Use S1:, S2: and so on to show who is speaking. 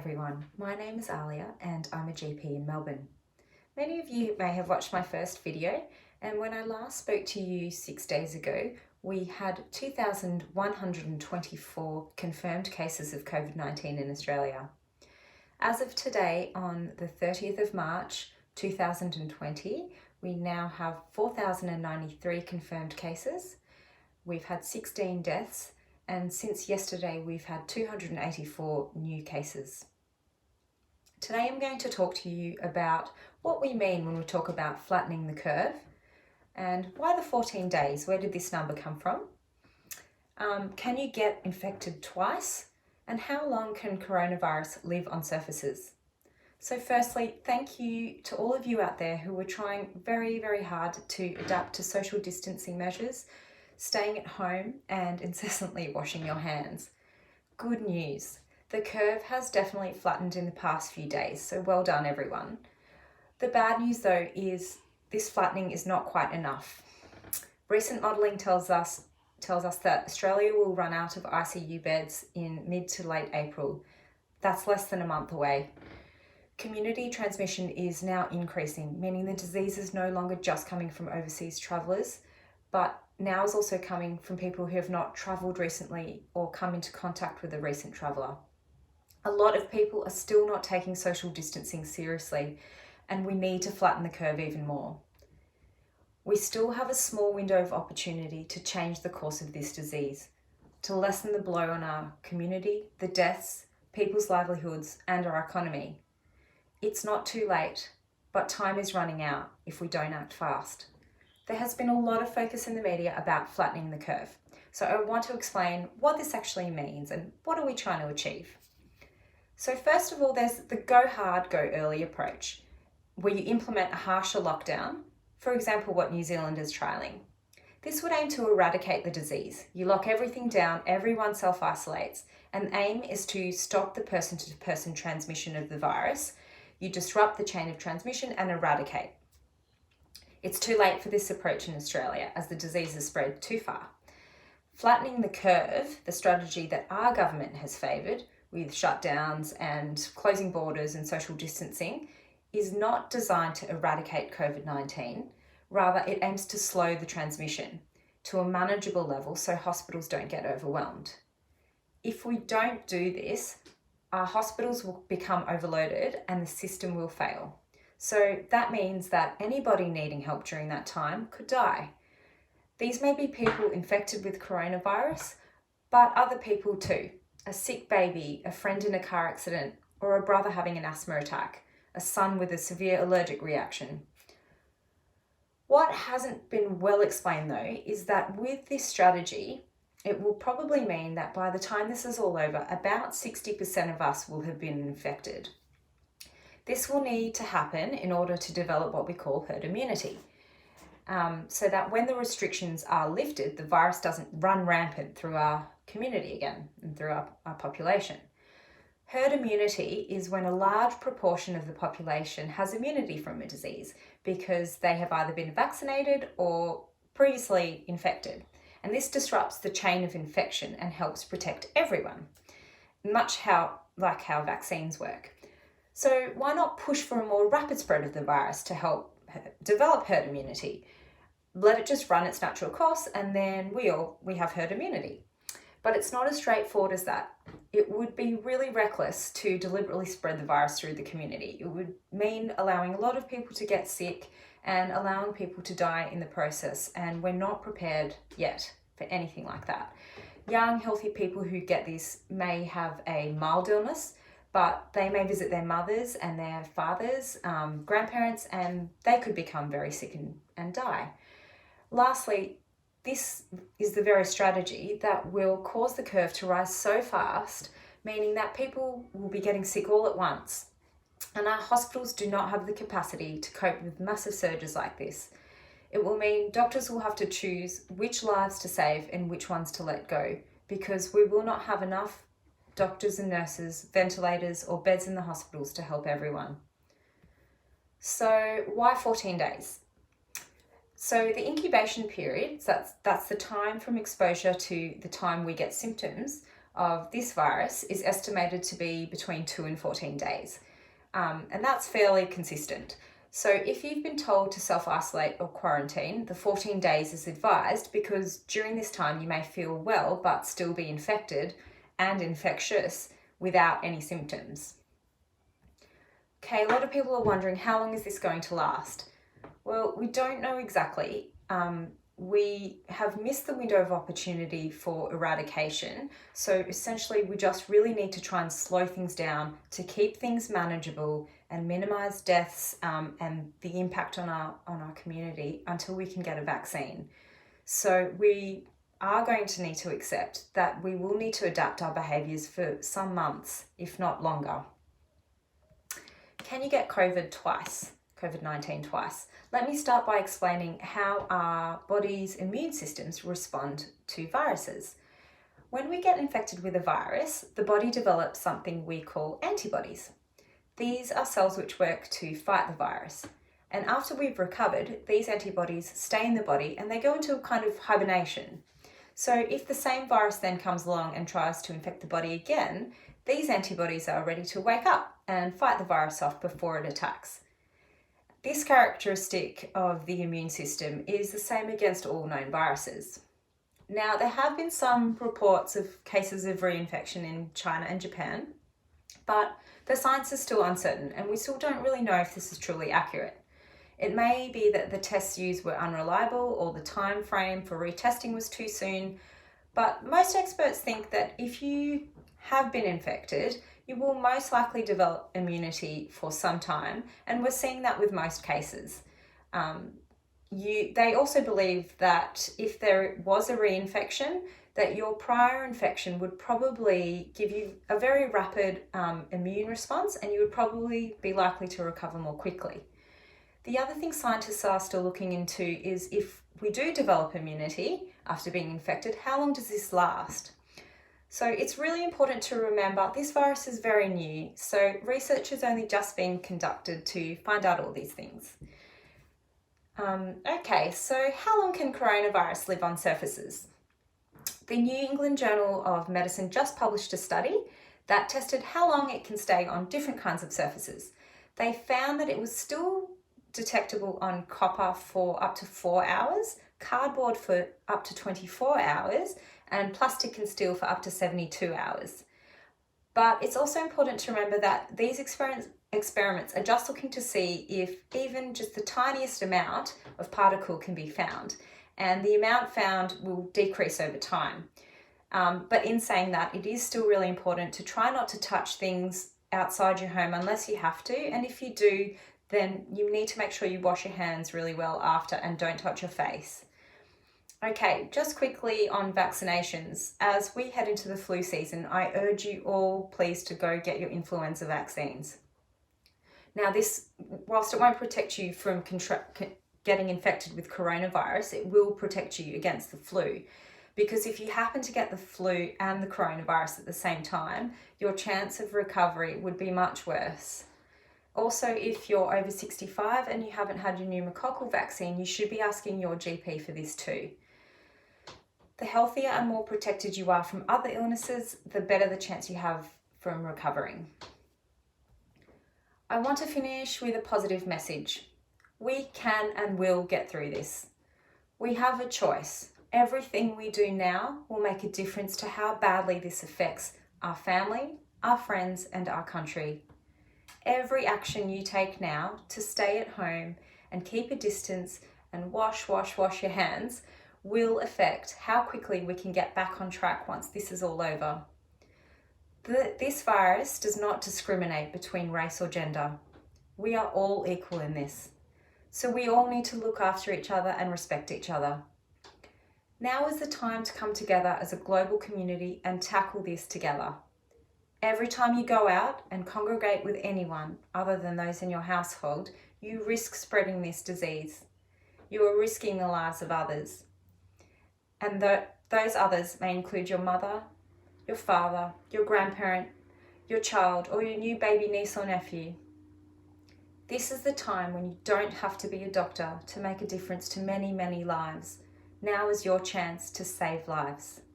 S1: Everyone, my name is Alia and I'm a GP in Melbourne. Many of you may have watched my first video, and when I last spoke to you 6 days ago, we had 2,124 confirmed cases of Covid-19 in Australia. As of today, on the 30th of March 2020, we now have 4,093 confirmed cases. We've had 16 deaths, and since yesterday we've had 284 new cases. Today I'm going to talk to you about what we mean when we talk about flattening the curve, and why the 14 days. Where did this number come from? Can you get infected twice? And how long can coronavirus live on surfaces? So firstly, thank you to all of you out there who are trying very, very hard to adapt to social distancing measures, staying at home and incessantly washing your hands. Good news, the curve has definitely flattened in the past few days, so well done everyone. The bad news though is this flattening is not quite enough. Recent modelling tells us that Australia will run out of ICU beds in mid to late April. That's less than a month away. Community transmission is now increasing, meaning the disease is no longer just coming from overseas travellers, but now is also coming from people who have not travelled recently or come into contact with a recent traveller. A lot of people are still not taking social distancing seriously, and we need to flatten the curve even more. We still have a small window of opportunity to change the course of this disease, to lessen the blow on our community, the deaths, people's livelihoods, and our economy. It's not too late, but time is running out if we don't act fast. There has been a lot of focus in the media about flattening the curve, so I want to explain what this actually means and what are we trying to achieve. So first of all, there's the go hard, go early approach, where you implement a harsher lockdown, for example, what New Zealand is trialling. This would aim to eradicate the disease. You lock everything down, everyone self-isolates, and the aim is to stop the person-to-person transmission of the virus. You disrupt the chain of transmission and eradicate. It's too late for this approach in Australia as the disease has spread too far. Flattening the curve, the strategy that our government has favoured with shutdowns and closing borders and social distancing, is not designed to eradicate COVID-19. Rather, it aims to slow the transmission to a manageable level so hospitals don't get overwhelmed. If we don't do this, our hospitals will become overloaded and the system will fail. So that means that anybody needing help during that time could die. These may be people infected with coronavirus, but other people too. A sick baby, a friend in a car accident, or a brother having an asthma attack, a son with a severe allergic reaction. What hasn't been well explained though is that with this strategy, it will probably mean that by the time this is all over, about 60% of us will have been infected. This will need to happen in order to develop what we call herd immunity, so that when the restrictions are lifted, the virus doesn't run rampant through our community again and through our population. Herd immunity is when a large proportion of the population has immunity from a disease because they have either been vaccinated or previously infected. And this disrupts the chain of infection and helps protect everyone, much like how vaccines work. So why not push for a more rapid spread of the virus to help develop herd immunity? Let it just run its natural course and then we have herd immunity. But it's not as straightforward as that. It would be really reckless to deliberately spread the virus through the community. It would mean allowing a lot of people to get sick and allowing people to die in the process, and we're not prepared yet for anything like that. Young, healthy people who get this may have a mild illness, but they may visit their mothers and their fathers, grandparents, and they could become very sick and die. Lastly, this is the very strategy that will cause the curve to rise so fast, meaning that people will be getting sick all at once. And our hospitals do not have the capacity to cope with massive surges like this. It will mean doctors will have to choose which lives to save and which ones to let go, because we will not have enough doctors and nurses, ventilators, or beds in the hospitals to help everyone. So why 14 days? So the incubation period, so that's the time from exposure to the time we get symptoms, of this virus is estimated to be between 2 and 14 days. And that's fairly consistent. So if you've been told to self-isolate or quarantine, the 14 days is advised because during this time you may feel well but still be infected and infectious without any symptoms. Okay, a lot of people are wondering, how long is this going to last? Well, we don't know exactly. We have missed the window of opportunity for eradication. So essentially, we just really need to try and slow things down to keep things manageable and minimize deaths and the impact on our community until we can get a vaccine. So we are going to need to accept that we will need to adapt our behaviours for some months, if not longer. Can you get COVID-19 twice? Let me start by explaining how our body's immune systems respond to viruses. When we get infected with a virus, the body develops something we call antibodies. These are cells which work to fight the virus. And after we've recovered, these antibodies stay in the body and they go into a kind of hibernation. So if the same virus then comes along and tries to infect the body again, these antibodies are ready to wake up and fight the virus off before it attacks. This characteristic of the immune system is the same against all known viruses. Now, there have been some reports of cases of reinfection in China and Japan, but the science is still uncertain and we still don't really know if this is truly accurate. It may be that the tests used were unreliable or the time frame for retesting was too soon, but most experts think that if you have been infected, you will most likely develop immunity for some time, and we're seeing that with most cases. They also believe that if there was a reinfection, that your prior infection would probably give you a very rapid immune response and you would probably be likely to recover more quickly. The other thing scientists are still looking into is if we do develop immunity after being infected, how long does this last? So it's really important to remember this virus is very new, so research has only just been conducted to find out all these things. Okay, so how long can coronavirus live on surfaces? The New England Journal of Medicine just published a study that tested how long it can stay on different kinds of surfaces. They found that it was still detectable on copper for up to 4 hours, cardboard for up to 24 hours, and plastic and steel for up to 72 hours. But it's also important to remember that these experiments are just looking to see if even just the tiniest amount of particle can be found, and the amount found will decrease over time. But in saying that, it is still really important to try not to touch things outside your home unless you have to, and if you do, then you need to make sure you wash your hands really well after and don't touch your face. Okay, just quickly on vaccinations. As we head into the flu season, I urge you all please to go get your influenza vaccines. Now this, whilst it won't protect you from getting infected with coronavirus, it will protect you against the flu. Because if you happen to get the flu and the coronavirus at the same time, your chance of recovery would be much worse. Also, if you're over 65 and you haven't had your pneumococcal vaccine, you should be asking your GP for this too. The healthier and more protected you are from other illnesses, the better the chance you have from recovering. I want to finish with a positive message. We can and will get through this. We have a choice. Everything we do now will make a difference to how badly this affects our family, our friends, and our country. Every action you take now to stay at home and keep a distance and wash your hands will affect how quickly we can get back on track once this is all over. This virus does not discriminate between race or gender. We are all equal in this. So we all need to look after each other and respect each other. Now is the time to come together as a global community and tackle this together. Every time you go out and congregate with anyone other than those in your household, you risk spreading this disease. You are risking the lives of others. And those others may include your mother, your father, your grandparent, your child, or your new baby niece or nephew. This is the time when you don't have to be a doctor to make a difference to many, many lives. Now is your chance to save lives.